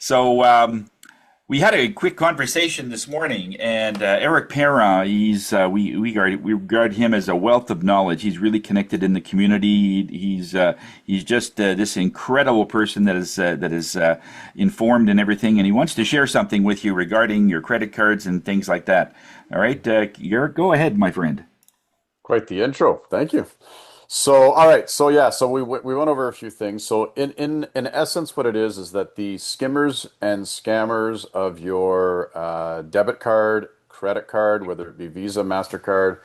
So we had a quick conversation this morning, and Eric Perron, we regard him as a wealth of knowledge. He's really connected in the community. He's just this incredible person that is informed in everything, and he wants to share something with you regarding your credit cards and things like that. All right, Eric, go ahead, my friend. Quite the intro. Thank you. So, all right. So yeah, so we went over a few things. So in essence, what it is that the skimmers and scammers of your debit card, credit card, whether it be Visa, MasterCard,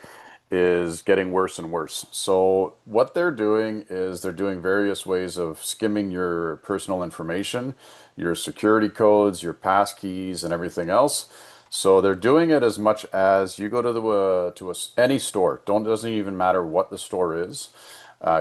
is getting worse and worse. So what they're doing is they're doing various ways of skimming your personal information, your security codes, your pass keys, and everything else. So they're doing it as much as you go to any store. Don't Doesn't even matter what the store is.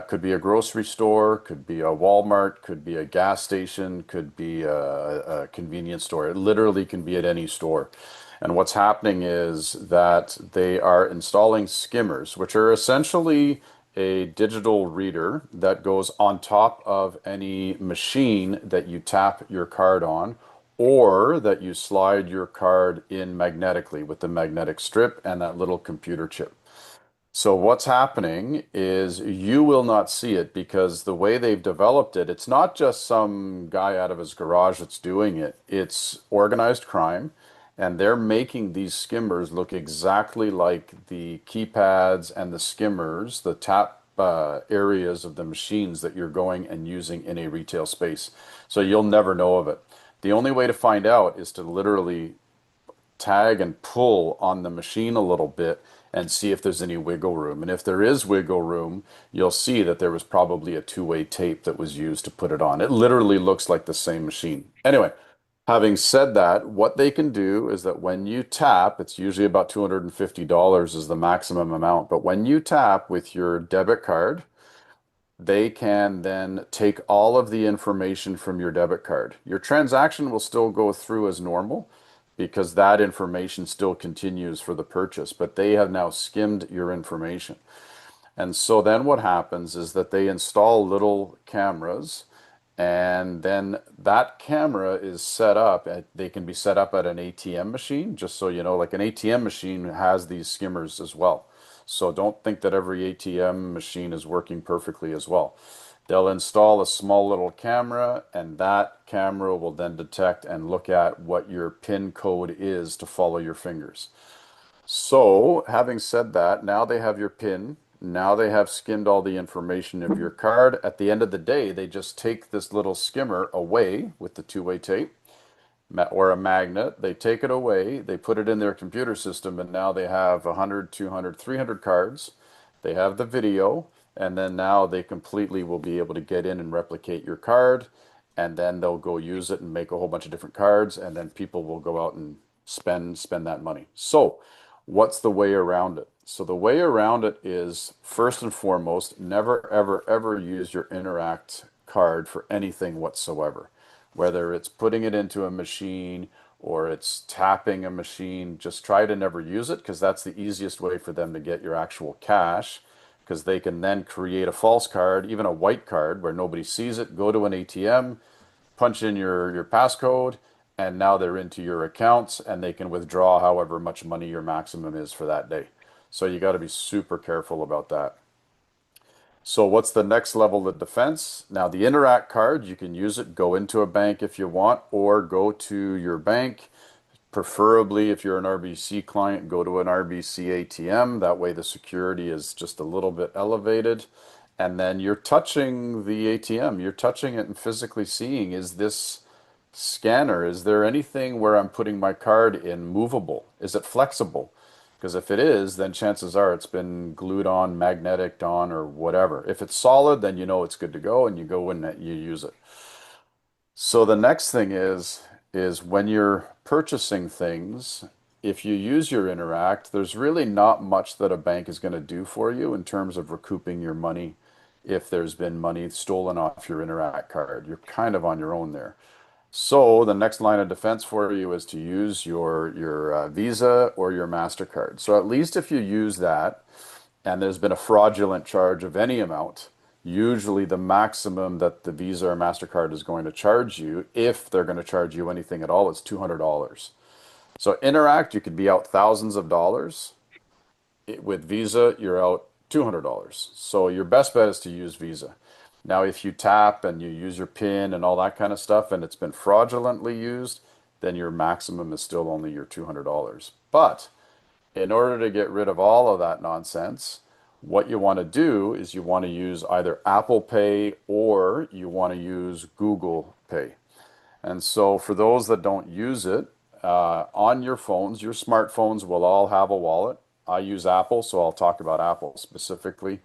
Could be a grocery store, could be a Walmart, could be a gas station, could be a convenience store. It literally can be at any store. And what's happening is that they are installing skimmers, which are essentially a digital reader that goes on top of any machine that you tap your card on or that you slide your card in magnetically with the magnetic strip and that little computer chip. So what's happening is you will not see it because the way they've developed it, it's not just some guy out of his garage that's doing it. It's organized crime, and they're making these skimmers look exactly like the keypads and the skimmers, the tap areas of the machines that you're going and using in a retail space. So you'll never know of it. The only way to find out is to literally tag and pull on the machine a little bit and see if there's any wiggle room. And if there is wiggle room, you'll see that there was probably a two-way tape that was used to put it on. It literally looks like the same machine. Anyway, having said that, what they can do is that when you tap, it's usually about $250 is the maximum amount, but when you tap with your debit card, they can then take all of the information from your debit card. Your transaction will still go through as normal because that information still continues for the purchase, but they have now skimmed your information. And so then what happens is that they install little cameras, and then that camera is set up they can be set up at an ATM machine, just so you know, like an ATM machine has these skimmers as well. So don't think that every ATM machine is working perfectly as well. They'll install a small little camera, and that camera will then detect and look at what your PIN code is to follow your fingers. So, having said that, now they have your PIN. Now they have skimmed all the information of your card. At the end of the day, they just take this little skimmer away with the two-way tape or a magnet. They take it away, they put it in their computer system, and now they have 100, 200, 300 cards. They have the video, and then now they completely will be able to get in and replicate your card, and then they'll go use it and make a whole bunch of different cards, and then people will go out and spend that money. So, what's the way around it? So the way around it is first and foremost, never ever ever use your Interact card for anything whatsoever. Whether it's putting it into a machine or it's tapping a machine, just try to never use it because that's the easiest way for them to get your actual cash because they can then create a false card, even a white card where nobody sees it, go to an ATM, punch in your passcode, and now they're into your accounts and they can withdraw however much money your maximum is for that day. So you got to be super careful about that. So what's the next level of defense? Now the Interact card, you can use it, go into a bank if you want, or go to your bank. Preferably, if you're an RBC client, go to an RBC ATM. That way the security is just a little bit elevated. And then you're touching the ATM. You're touching it and physically seeing, is this scanner, is there anything where I'm putting my card in movable? Is it flexible? Because if it is, then chances are it's been glued on, magnetic on, or whatever. If it's solid, then you know it's good to go and you go in and you use it. So the next thing is when you're purchasing things, if you use your Interact, there's really not much that a bank is going to do for you in terms of recouping your money if there's been money stolen off your Interact card. You're kind of on your own there. So the next line of defense for you is to use your Visa or your MasterCard. So at least if you use that and there's been a fraudulent charge of any amount, Usually the maximum that the Visa or MasterCard is going to charge you, if they're going to charge you anything at all, is $200. So Interact, you could be out thousands of dollars. With Visa, you're out $200. So your best bet is to use Visa. Now, if you tap and you use your PIN and all that kind of stuff, and it's been fraudulently used, then your maximum is still only your $200. But in order to get rid of all of that nonsense, what you want to do is you want to use either Apple Pay or you want to use Google Pay. And so, for those that don't use it, on your phones, your smartphones will all have a wallet. I use Apple, so I'll talk about Apple specifically.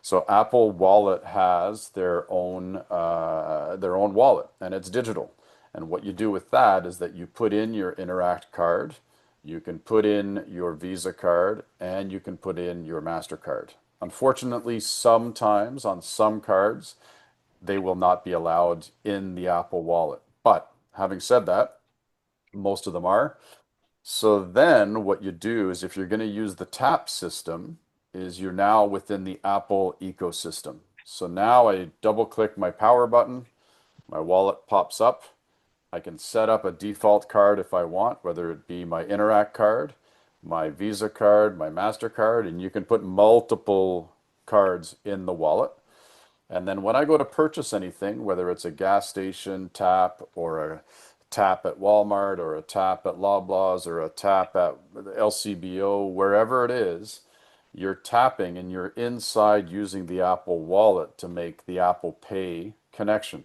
So, Apple Wallet has their own wallet, and it's digital. And what you do with that is that you put in your Interact card, you can put in your Visa card, and you can put in your MasterCard. Unfortunately, sometimes on some cards, they will not be allowed in the Apple Wallet. But having said that, most of them are. So then what you do is if you're going to use the tap system, is you're now within the Apple ecosystem. So now I double click my power button, my wallet pops up. I can set up a default card if I want, whether it be my Interact card, my Visa card, my MasterCard, and you can put multiple cards in the wallet. And then when I go to purchase anything, whether it's a gas station tap or a tap at Walmart or a tap at Loblaws or a tap at LCBO, wherever it is, you're tapping and you're inside using the Apple Wallet to make the Apple Pay connection.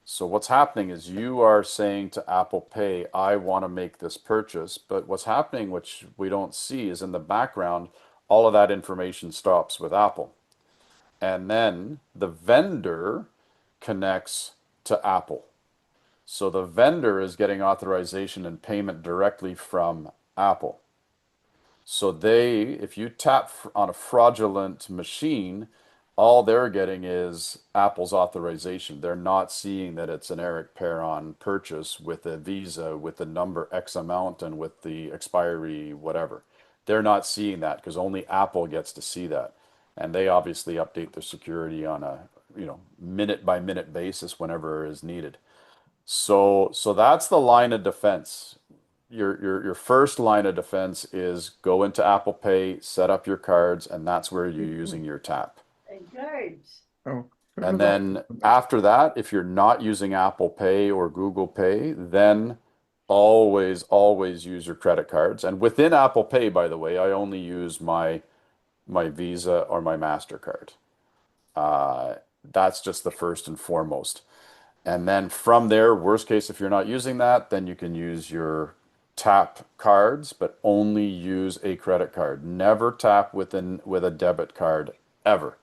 So what's happening is you are saying to Apple Pay, I want to make this purchase. But what's happening, which we don't see, is in the background, all of that information stops with Apple. And then the vendor connects to Apple. So the vendor is getting authorization and payment directly from Apple. So if you tap on a fraudulent machine, all they're getting is Apple's authorization. They're not seeing that it's an Eric Perron purchase with a Visa with the number X amount and with the expiry, whatever. They're not seeing that because only Apple gets to see that. And they obviously update their security on a, minute by minute basis whenever is needed. So that's the line of defense. Your first line of defense is go into Apple Pay, set up your cards, and that's where you're using your tap. Oh, And then after that, if you're not using Apple Pay or Google Pay, then always use your credit cards. And within Apple Pay, by the way, I only use my Visa or my MasterCard. Uh, that's just the first and foremost. And then from there, worst case, if you're not using that, then you can use your tap cards, but only use a credit card. Never tap with a debit card ever.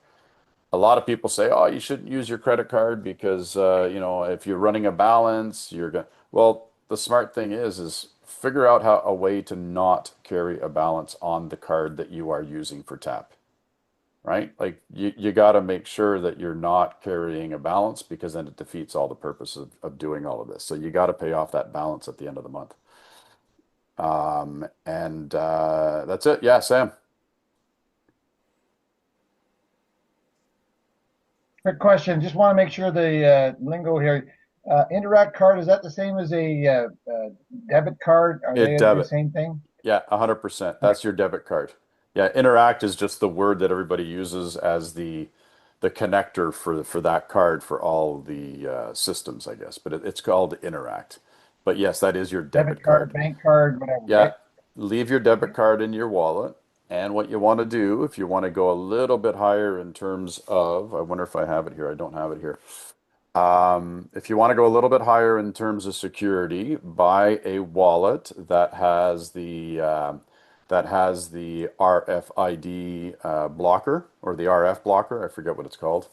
A lot of people say, "Oh, you shouldn't use your credit card because if you're running a balance, you're going." Well, the smart thing is figure out how a way to not carry a balance on the card that you are using for tap, right? Like you got to make sure that you're not carrying a balance because then it defeats all the purpose of doing all of this. So you got to pay off that balance at the end of the month. And that's it. Yeah, Sam. quick question. Just want to make sure the lingo here. Interact card, is that the same as a debit card? Are It they the debit. same thing? Yeah, 100%. Okay. That's your debit card. Yeah, Interact is just the word that everybody uses as the connector for that card for all the systems, I guess. But it's called Interact. But yes, that is your Debit debit card, card. bank card, whatever, Yeah, right? leave your debit card in your wallet. And what you want to do, if you want to go a little bit higher in terms of, I wonder if I have it here. I don't have it here. If you want to go a little bit higher in terms of security, buy a wallet that has the RFID blocker or the RF blocker. I forget what it's called.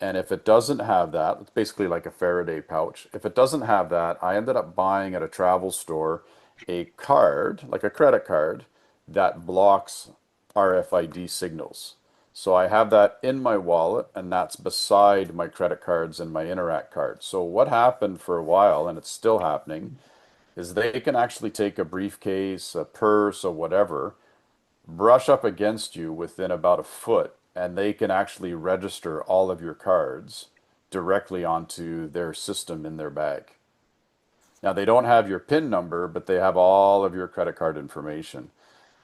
And if it doesn't have that, it's basically like a Faraday pouch. If it doesn't have that, I ended up buying at a travel store a card, like a credit card, that blocks RFID signals. So I have that in my wallet, and that's beside my credit cards and my Interact cards. So what happened for a while, and it's still happening, is they can actually take a briefcase, a purse, or whatever, brush up against you within about a foot and they can actually register all of your cards directly onto their system in their bag. Now, they don't have your PIN number, but they have all of your credit card information.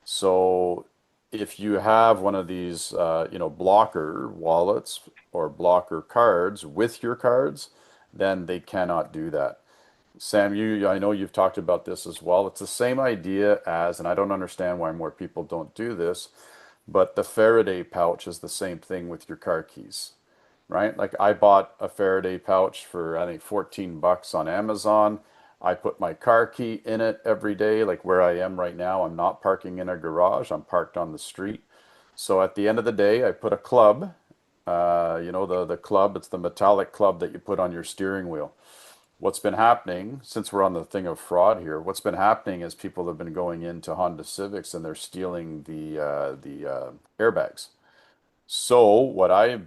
So if you have one of these, blocker wallets or blocker cards with your cards, then they cannot do that. Sam, I know you've talked about this as well. It's the same idea as, and I don't understand why more people don't do this, but the Faraday pouch is the same thing with your car keys, right? Like I bought a Faraday pouch for I think $14 on Amazon. I put my car key in it every day, like where I am right now. I'm not parking in a garage, I'm parked on the street. So at the end of the day, I put a club, the club, it's the metallic club that you put on your steering wheel. What's been happening, since we're on the thing of fraud here, what's been happening is people have been going into Honda Civics and they're stealing the airbags. So what I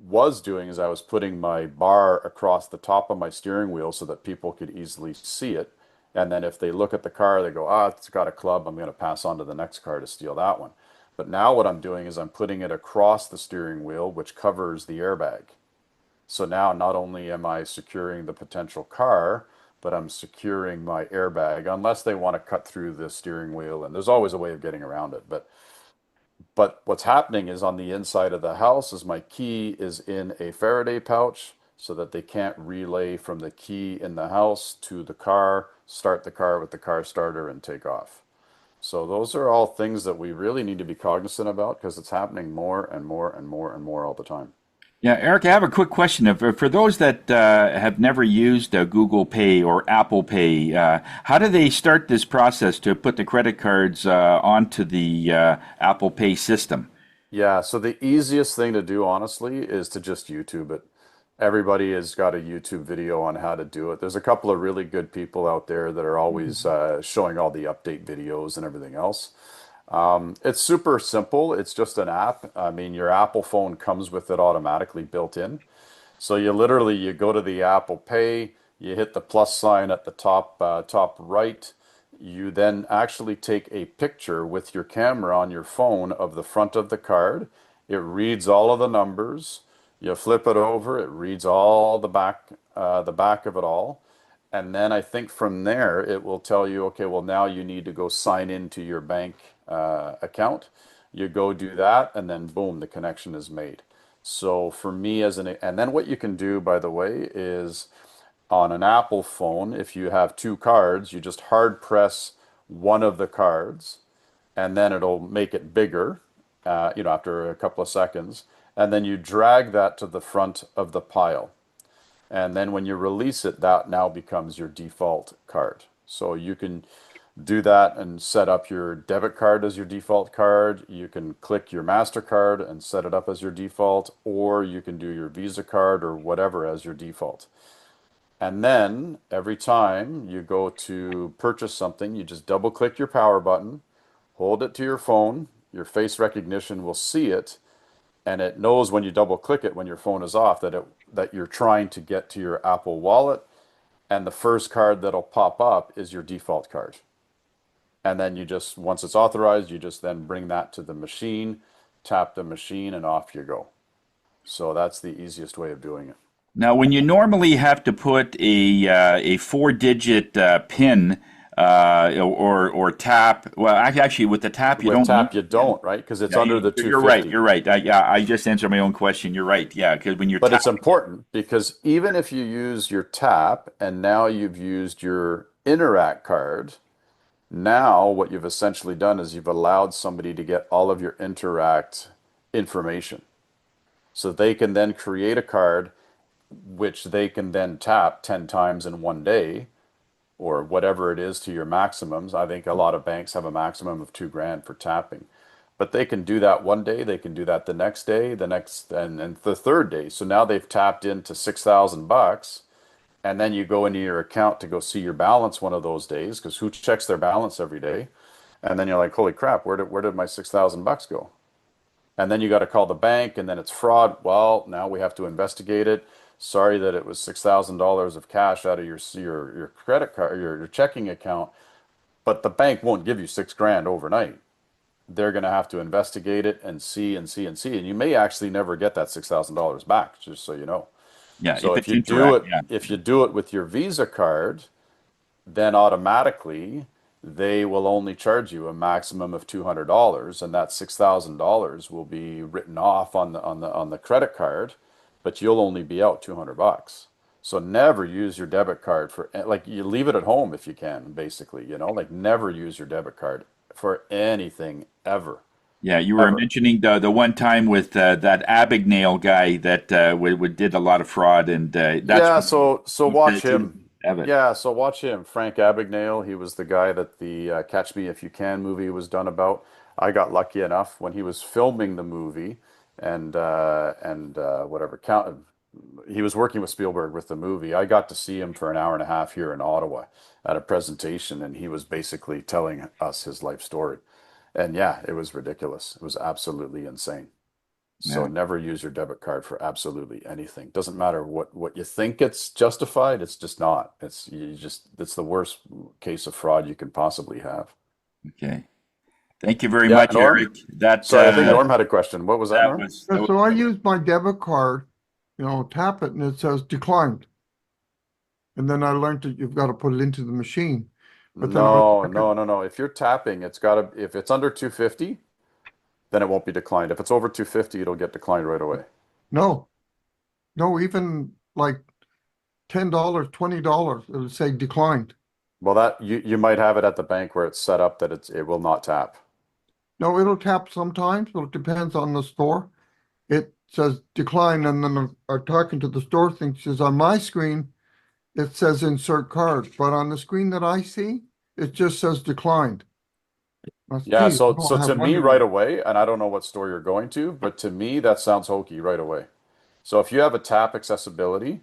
was doing is I was putting my bar across the top of my steering wheel so that people could easily see it. And then if they look at the car, they go, ah, it's got a club. I'm going to pass on to the next car to steal that one. But now what I'm doing is I'm putting it across the steering wheel, which covers the airbag. So now not only am I securing the potential car, but I'm securing my airbag, unless they want to cut through the steering wheel. And there's always a way of getting around it. But what's happening is on the inside of the house is my key is in a Faraday pouch so that they can't relay from the key in the house to the car, start the car with the car starter and take off. So those are all things that we really need to be cognizant about because it's happening more and more and more and more all the time. Yeah, Eric, I have a quick question. For those that have never used Google Pay or Apple Pay, how do they start this process to put the credit cards onto the Apple Pay system? Yeah, so the easiest thing to do, honestly, is to just YouTube it. Everybody has got a YouTube video on how to do it. There's a couple of really good people out there that are always showing all the update videos and everything else. It's super simple. It's just an app. I mean, your Apple phone comes with it automatically built in. So you go to the Apple Pay, you hit the plus sign at the top right. You then actually take a picture with your camera on your phone of the front of the card. It reads all of the numbers. You flip it over, it reads all the back of it all. And then I think from there it will tell you, okay, well now you need to go sign into your bank account. You go do that, and then boom, the connection is made. So for me and then what you can do, by the way, is on an Apple phone, if you have two cards, you just hard press one of the cards, and then it'll make it bigger, after a couple of seconds, and then you drag that to the front of the pile. And then when you release it, that now becomes your default card. So you can do that and set up your debit card as your default card. You can click your MasterCard and set it up as your default, or you can do your Visa card or whatever as your default. And then every time you go to purchase something, you just double click your power button, hold it to your phone, your face recognition will see it, and it knows when you double click it when your phone is off that you're trying to get to your Apple Wallet, and the first card that'll pop up is your default card. And then once it's authorized, you just then bring that to the machine, tap the machine, and off you go. So that's the easiest way of doing it. Now, when you normally have to put a four-digit PIN or tap, well, actually, with the tap, you With don't need. tap, you don't, right? Because it's Yeah, under the you're right. 250. You're right. I just answered my own question. You're right. Yeah, because when you're But it's tapping. important because even if you use your tap and now you've used your Interact card, now what you've essentially done is you've allowed somebody to get all of your Interact information. So they can then create a card which they can then tap 10 times in one day or whatever it is to your maximums. I think a lot of banks have a maximum of 2 grand for tapping. But they can do that one day, they can do that the next day, the next and the third day. So now they've tapped into $6,000, and then you go into your account to go see your balance one of those days, because who checks their balance every day? And then you're like, holy crap, where did my $6,000 go? And then you got to call the bank, and then it's fraud. Well, now we have to investigate it. Sorry that it was $6,000 of cash out of your credit card, your checking account, but the bank won't give you 6 grand overnight. they're going to have to investigate it and see and see and see, and you may actually never get that $6,000 back, just so you know. Yeah, So if it's Interact, yeah. if you do it with your Visa card, then automatically they will only charge you a maximum of $200, and that $6,000 will be written off on the credit card, but you'll only be out $200. So never use your debit card for, like, you leave it at home if you can, basically, like, never use your debit card for anything ever, Yeah, you were ever. mentioning the one time with that Abagnale guy that did a lot of fraud, and that's Yeah, when so he watch said to him. have it. Yeah, so watch him. Frank Abagnale, he was the guy that the Catch Me If You Can movie was done about. I got lucky enough when he was filming the movie and whatever count he was working with Spielberg with the movie. I got to see him for an hour and a half here in Ottawa at a presentation, and he was basically telling us his life story. And yeah, it was ridiculous. It was absolutely insane. So Yeah. never use your debit card for absolutely anything. Doesn't matter what you think it's justified, it's just not. It's the worst case of fraud you can possibly have. Okay. Thank you very Yeah, much, Norm? Eric. That Sorry, I think Norm had a question. What was that, that Norm? was Yeah, so I use my debit card, tap it and it says declined. And then I learned that you've got to put it into the machine. But then I'll No, check it. no, no, no. If you're tapping, if it's under 250, then it won't be declined. If it's over 250, it'll get declined right away. No, no, even like $10, $20, it'll say declined. Well, that you might have it at the bank where it's set up that it will not tap. No, it'll tap sometimes, but it depends on the store. It says decline, and then I'm talking to the store thing, says on my screen, it says insert card, but on the screen that I see, it just says declined. Yeah, Geez, so no, I to have me wondered. right away, and I don't know what store you're going to, but to me that sounds hokey right away. So if you have a tap accessibility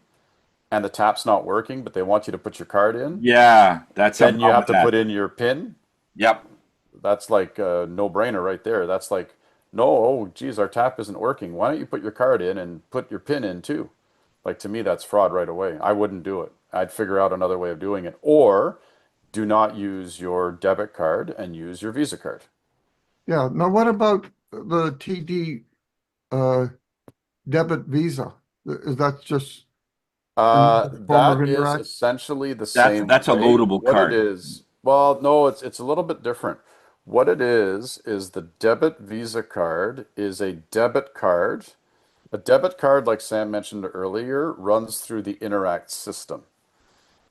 and the tap's not working, but they want you to put your card in, yeah, that's then something you wrong have with to that. put in your PIN. Yep. That's like a no-brainer right there. That's like, no, oh geez, our tap isn't working. Why don't you put your card in and put your PIN in too? Like, to me, that's fraud right away. I wouldn't do it. I'd figure out another way of doing it. Or do not use your debit card and use your Visa card. Yeah, now what about the TD uh debit Visa? Is that just another form of That is Interac? essentially the That's same a way. loadable What it card. is, well, no, it's a little bit different. What it is the debit Visa card is a debit card. A debit card, like Sam mentioned earlier, runs through the Interact system.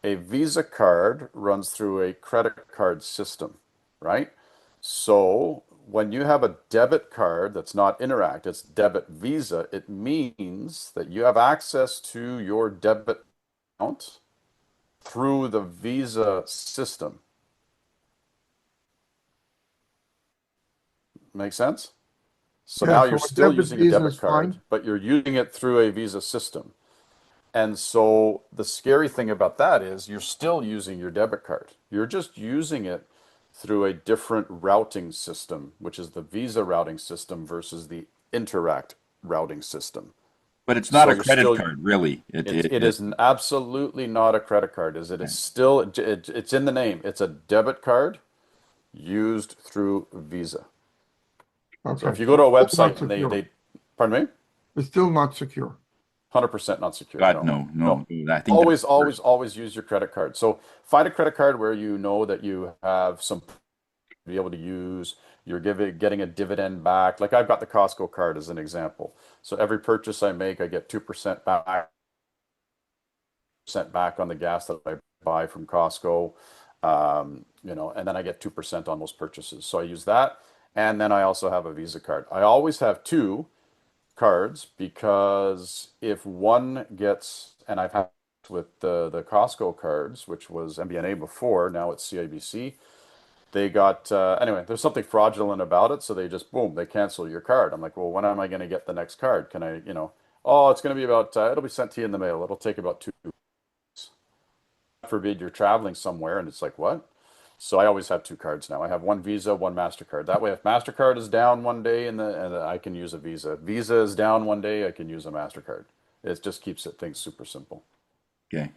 A Visa card runs through a credit card system, right? So when you have a debit card that's not Interact, it's debit Visa, it means that you have access to your debit account through the Visa system. Make sense? So Yeah, now so you're a still debit using a Visa debit is card, fine. but you're using it through a Visa system. And so the scary thing about that is you're still using your debit card. You're just using it through a different routing system, which is the Visa routing system versus the Interact routing system. But it's not So a you're credit still, card, really. it is absolutely not a credit card, is it? It's still, it's in the name. It's a debit card used through Visa. So Okay, if you go so to a it's still website not and secure. pardon me? It's still not secure. 100% not secure. God, No, no, no. no. I think that's Always, the always, worst. always use your credit card. So find a credit card where you know that you have some to be able to use. You're getting a dividend back. Like, I've got the Costco card as an example. So every purchase I make, I get 2% back, percent back on the gas that I buy from Costco. And then I get 2% on those purchases. So I use that. And then I also have a Visa card. I always have two cards because if one gets, and I've had with the Costco cards, which was MBNA before, now it's CIBC, they got, anyway, there's something fraudulent about it. So they just, boom, they cancel your card. I'm like, well, when am I going to get the next card? Can I, oh, it's going to be about, it'll be sent to you in the mail. It'll take about 2 weeks. God forbid you're traveling somewhere and it's like, what? So I always have two cards now. I have one Visa, one MasterCard. That way, if MasterCard is down one day and I can use a Visa. Visa is down one day, I can use a MasterCard. It just keeps things super simple. Okay.